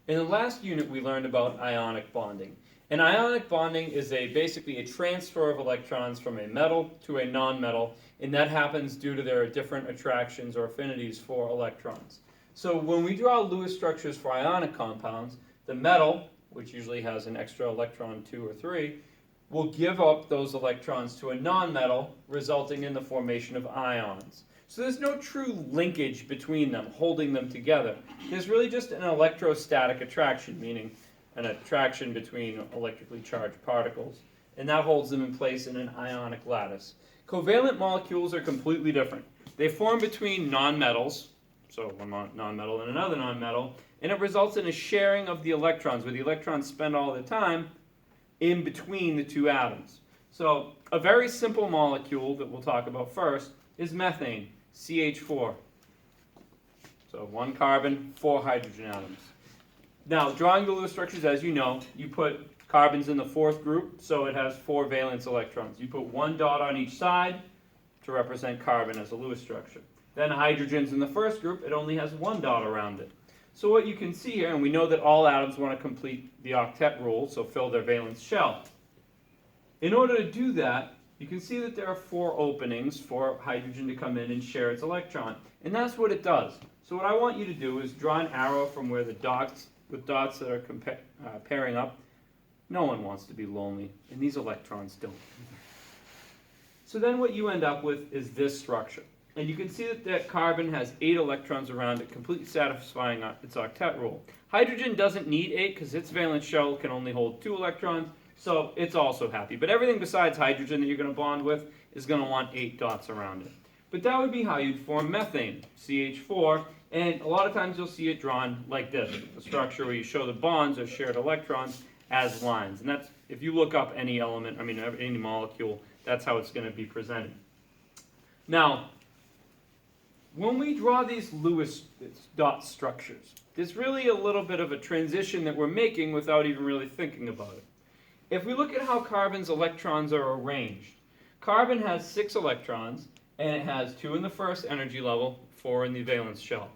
In the last unit, we learned about ionic bonding. And ionic bonding is basically a transfer of electrons from a metal to a nonmetal, and that happens due to their different attractions or affinities for electrons. So when we draw Lewis structures for ionic compounds, the metal, which usually has an extra electron 2 or 3, will give up those electrons to a nonmetal, resulting in the formation of ions. So there's no true linkage between them, holding them together. There's really just an electrostatic attraction, meaning an attraction between electrically charged particles, and that holds them in place in an ionic lattice. Covalent molecules are completely different. They form between nonmetals, so one nonmetal and another nonmetal, and it results in a sharing of the electrons, where the electrons spend all the time in between the two atoms. So a very simple molecule that we'll talk about first is methane, CH4. So 1 carbon, 4 hydrogen atoms. Now, drawing the Lewis structures, as you know, you put carbons in the 4th group, so it has 4 valence electrons. You put 1 dot on each side to represent carbon as a Lewis structure. Then hydrogen's in the 1st group, it only has 1 dot around it. So what you can see here, and we know that all atoms want to complete the octet rule, so fill their valence shell. In order to do that, you can see that there are 4 openings for hydrogen to come in and share its electron. And that's what it does. So what I want you to do is draw an arrow from where the dots, with dots that are pairing up. No one wants to be lonely, and these electrons don't. So then what you end up with is this structure. And you can see that that carbon has 8 electrons around it, completely satisfying its octet rule. Hydrogen doesn't need 8 because its valence shell can only hold 2 electrons, so it's also happy. But everything besides hydrogen that you're going to bond with is going to want 8 dots around it. But that would be how you'd form methane, CH4, and a lot of times you'll see it drawn like this, a structure where you show the bonds or shared electrons as lines. And that's, if you look up any element, any molecule, that's how it's going to be presented. Now, when we draw these Lewis dot structures, there's really a little bit of a transition that we're making without even really thinking about it. If we look at how carbon's electrons are arranged, carbon has 6 electrons, and it has 2 in the first energy level, 4 in the valence shell.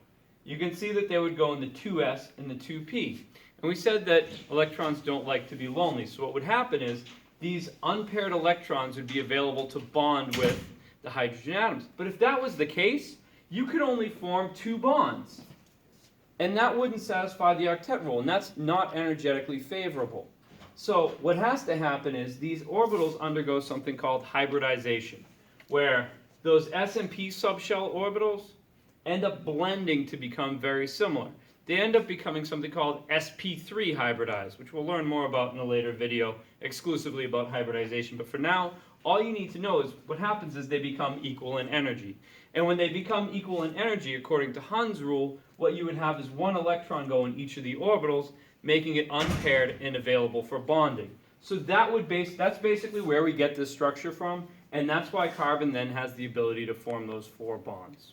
You can see that they would go in the 2s and the 2p. And we said that electrons don't like to be lonely, so what would happen is these unpaired electrons would be available to bond with the hydrogen atoms. But if that was the case, you could only form 2 bonds. And that wouldn't satisfy the octet rule, and that's not energetically favorable. So what has to happen is these orbitals undergo something called hybridization, where those s and p subshell orbitals end up blending to become very similar. They end up becoming something called sp3 hybridized, which we'll learn more about in a later video exclusively about hybridization. But for now, all you need to know is what happens is they become equal in energy. And when they become equal in energy, according to Hund's rule, what you would have is 1 electron go in each of the orbitals, making it unpaired and available for bonding. So that's basically where we get this structure from, and that's why carbon then has the ability to form those 4 bonds.